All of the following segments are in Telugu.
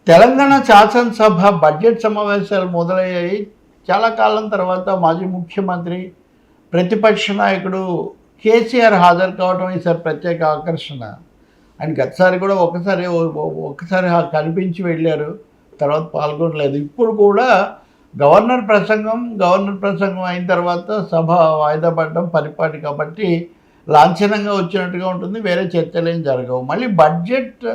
తెలంగాణ శాసనసభ బడ్జెట్ సమావేశాలు మొదలయ్యాయి. చాలా కాలం తర్వాత మాజీ ముఖ్యమంత్రి, ప్రతిపక్ష నాయకుడు కేసీఆర్ హాజరు కావడం ఈసారి ప్రత్యేక ఆకర్షణ. ఆయన గతసారి కూడా ఒక్కసారి కనిపించి వెళ్ళారు. తర్వాత పాల్గొనలేదు. ఇప్పుడు కూడా గవర్నర్ ప్రసంగం అయిన తర్వాత సభ వాయిదా పడడం పరిపాటి కాబట్టి లాంఛనంగా వచ్చినట్టుగా ఉంటుంది. వేరే చర్చలేం జరగవు. మళ్ళీ బడ్జెట్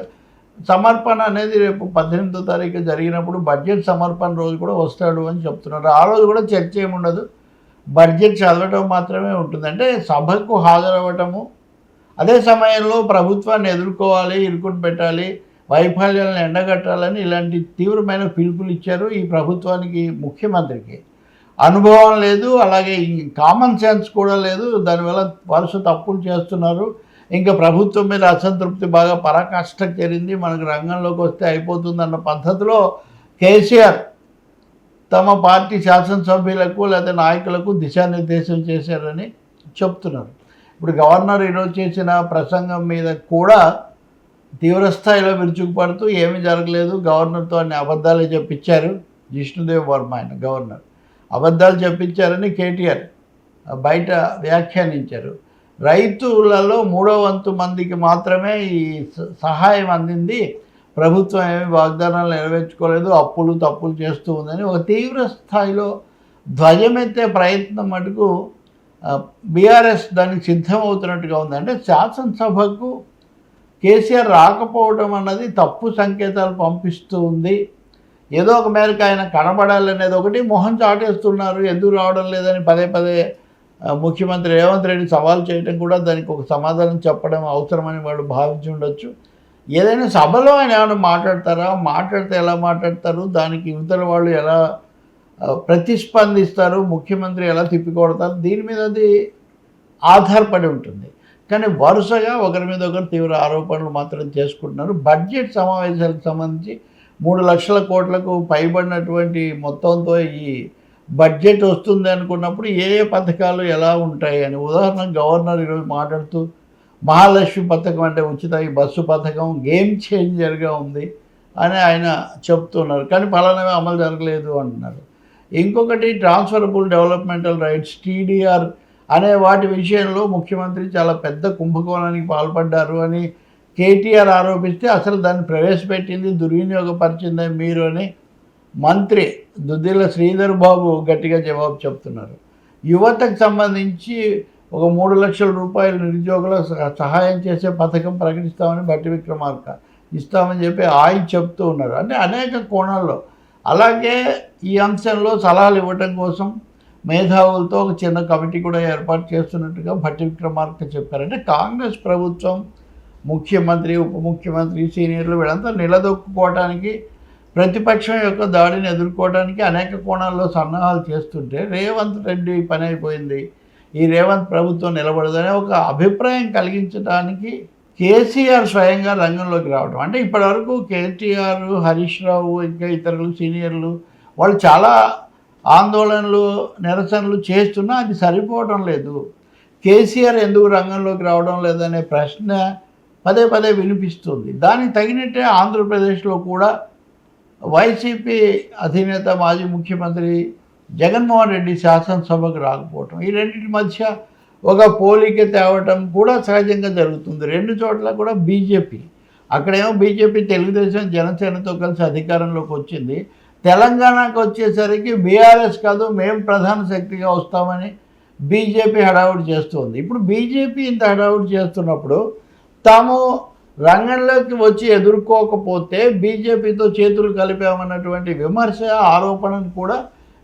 సమర్పణ అనేది రేపు 18వ తారీఖు జరిగినప్పుడు బడ్జెట్ సమర్పణ రోజు కూడా వస్తాడు అని చెప్తున్నారు. ఆ రోజు కూడా చర్చ ఏముండదు. బడ్జెట్ చదవటం మాత్రమే ఉంటుంది. అంటే సభకు హాజరవ్వటము, అదే సమయంలో ప్రభుత్వాన్ని ఎదుర్కోవాలి, ఇరుకుని పెట్టాలి, వైఫల్యాలను ఎండగట్టాలని ఇలాంటి తీవ్రమైన పిలుపులు ఇచ్చారు. ఈ ప్రభుత్వానికి, ముఖ్యమంత్రికి అనుభవం లేదు, అలాగే కామన్ సెన్స్ కూడా లేదు. దానివల్ల వరుస తప్పులు చేస్తున్నారు. ఇంకా ప్రభుత్వం మీద అసంతృప్తి బాగా పరాకాష్ఠకు చేరింది. మనకు రంగంలోకి వస్తే అయిపోతుందన్న పద్ధతిలో కేసీఆర్ తమ పార్టీ శాసనసభ్యులకు లేదా నాయకులకు దిశానిర్దేశం చేశారని చెప్తున్నారు. ఇప్పుడు గవర్నర్ ఈరోజు చేసిన ప్రసంగం మీద కూడా తీవ్రస్థాయిలో విరుచుకుపడుతూ ఏమీ జరగలేదు, గవర్నర్తో అన్ని అబద్ధాలే చెప్పించారు. జిష్ణుదేవ్ వర్మ ఆయన గవర్నర్ అబద్ధాలు చెప్పించారని కేటీఆర్ బయట వ్యాఖ్యానించారు. రైతులలో 3/3 మందికి మాత్రమే ఈ సహాయం అందింది, ప్రభుత్వం ఏమి వాగ్దానాలు నెరవేర్చుకోలేదు, అప్పులు తప్పులు చేస్తూ ఉందని ఒక తీవ్ర స్థాయిలో ధ్వజమెత్తే ప్రయత్నం మటుకు బీఆర్ఎస్ దానికి సిద్ధమవుతున్నట్టుగా ఉంది. అంటే శాసనసభకు కేసీఆర్ రాకపోవడం అన్నది తప్పు సంకేతాలు పంపిస్తూ ఉంది. ఏదో ఒక మేరకు ఆయన కనబడాలనేది ఒకటి, మొహం చాటేస్తున్నారు, ఎందుకు రావడం లేదని పదే ముఖ్యమంత్రి రేవంత్ రెడ్డి సవాల్ చేయడం కూడా దానికి ఒక సమాధానం చెప్పడం అవసరమని వాళ్ళు భావించి ఉండొచ్చు. ఏదైనా సభలో ఆయన ఏమైనా మాట్లాడతారా, మాట్లాడితే ఎలా మాట్లాడతారు, దానికి ఇవతల వాళ్ళు ఎలా ప్రతిస్పందిస్తారు, ముఖ్యమంత్రి ఎలా తిప్పికొడతారు, దీని మీద అది ఆధారపడి ఉంటుంది. కానీ వరుసగా ఒకరి మీద ఒకరు తీవ్ర ఆరోపణలు మాత్రం చేసుకుంటున్నారు. బడ్జెట్ సమావేశాలకు సంబంధించి 3 లక్షల కోట్లకు పైబడినటువంటి మొత్తంతో ఈ బడ్జెట్ వస్తుంది అనుకున్నప్పుడు ఏ పథకాలు ఎలా ఉంటాయి అని, ఉదాహరణ గవర్నర్ ఈరోజు మాట్లాడుతూ మహాలక్ష్మి పథకం అంటే ఉచిత ఈ బస్సు పథకం గేమ్ చేంజర్గా ఉంది అని ఆయన చెప్తున్నారు. కానీ ఫలానవి అమలు జరగలేదు అంటున్నారు. ఇంకొకటి ట్రాన్స్ఫరబుల్ డెవలప్మెంటల్ రైట్స్ TDR అనే వాటి విషయంలో ముఖ్యమంత్రి చాలా పెద్ద కుంభకోణానికి పాల్పడ్డారు అని కేటీఆర్ ఆరోపిస్తే అసలు దాన్ని ప్రవేశపెట్టింది దుర్వినియోగపరిచిందే మీరు అని మంత్రి దుద్దిల శ్రీధర్ బాబు గట్టిగా జవాబు చెప్తున్నారు. యువతకు సంబంధించి ఒక 3 లక్షల రూపాయలు నిరుద్యోగుల సహాయం చేసే పథకం ప్రకటిస్తామని భట్టి విక్రమార్క ఇస్తామని చెప్పి ఆయన చెప్తూ ఉన్నారు. అంటే అనేక కోణాల్లో. అలాగే ఈ అంశంలో సలహాలు ఇవ్వటం కోసం మేధావులతో ఒక చిన్న కమిటీ కూడా ఏర్పాటు చేస్తున్నట్టుగా భట్టి విక్రమార్క చెప్పారు. అంటే కాంగ్రెస్ ప్రభుత్వం, ముఖ్యమంత్రి, ఉప ముఖ్యమంత్రి, సీనియర్లు వీళ్ళంతా నిలదొక్కుకోవడానికి, ప్రతిపక్షం యొక్క దాడిని ఎదుర్కోవడానికి అనేక కోణాల్లో సన్నాహాలు చేస్తుంటే రేవంత్ రెడ్డి పని అయిపోయింది, ఈ రేవంత్ ప్రభుత్వం నిలబడదనే ఒక అభిప్రాయం కలిగించడానికి కేసీఆర్ స్వయంగా రంగంలోకి రావడం. అంటే ఇప్పటివరకు కేటీఆర్, హరీష్ రావు, ఇంకా ఇతరులు సీనియర్లు వాళ్ళు చాలా ఆందోళనలు, నిరసనలు చేస్తున్నా అది సరిపోవడం లేదు. కేసీఆర్ ఎందుకు రంగంలోకి రావడం లేదనే ప్రశ్న పదే వినిపిస్తుంది. దానికి తగినట్టే ఆంధ్రప్రదేశ్లో కూడా వైసీపీ అధినేత మాజీ ముఖ్యమంత్రి జగన్మోహన్ రెడ్డి శాసనసభకు రాకపోవటం, ఈ రెండింటి మధ్య ఒక పోలిక తేవటం కూడా సహజంగా జరుగుతుంది. 2 చోట్ల కూడా బీజేపీ, అక్కడేమో బీజేపీ తెలుగుదేశం జనసేనతో కలిసి అధికారంలోకి వచ్చింది. తెలంగాణకు వచ్చేసరికి బీఆర్ఎస్ కాదు మేము ప్రధాన శక్తిగా వస్తామని బీజేపీ హడావుడి చేస్తుంది. ఇప్పుడు బీజేపీ ఇంత హడావుడి చేస్తున్నప్పుడు తాము రంగంలోకి వచ్చి ఎదుర్కోకపోతే బీజేపీతో చేతులు కలిపామన్నటువంటి విమర్శ, ఆరోపణను కూడా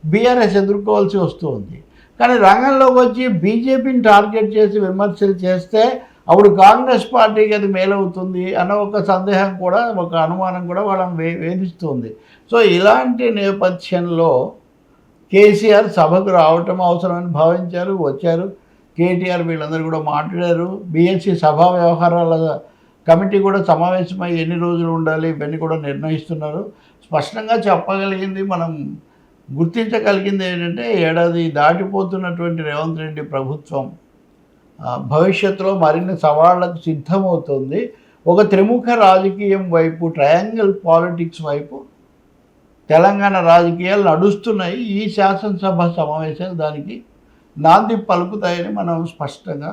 బీఆర్ఎస్ ఎదుర్కోవాల్సి వస్తుంది. కానీ రంగంలోకి వచ్చి బీజేపీని టార్గెట్ చేసి విమర్శలు చేస్తే అప్పుడు కాంగ్రెస్ పార్టీకి అది మేలవుతుంది అన్న ఒక సందేహం కూడా, ఒక అనుమానం కూడా వాళ్ళని వేధిస్తుంది. సో ఇలాంటి నేపథ్యంలో కేసీఆర్ సభకు రావటం అవసరమని భావించారు, వచ్చారు. కేటీఆర్ వీళ్ళందరూ కూడా మాట్లాడారు. BSc సభా వ్యవహారాల కమిటీ కూడా సమావేశమై ఎన్ని రోజులు ఉండాలి ఇవన్నీ కూడా నిర్ణయిస్తున్నారు. స్పష్టంగా చెప్పగలిగింది, మనం గుర్తించగలిగింది ఏంటంటే ఏడాది దాటిపోతున్నటువంటి రేవంత్ రెడ్డి ప్రభుత్వం భవిష్యత్తులో మరిన్ని సవాళ్లకు సిద్ధమవుతుంది. ఒక త్రిముఖ రాజకీయం వైపు, ట్రయాంగిల్ పాలిటిక్స్ వైపు తెలంగాణ రాజకీయాలు నడుస్తున్నాయి. ఈ శాసనసభ సమావేశాలు దానికి నాంది పలుకుతాయని మనం స్పష్టంగా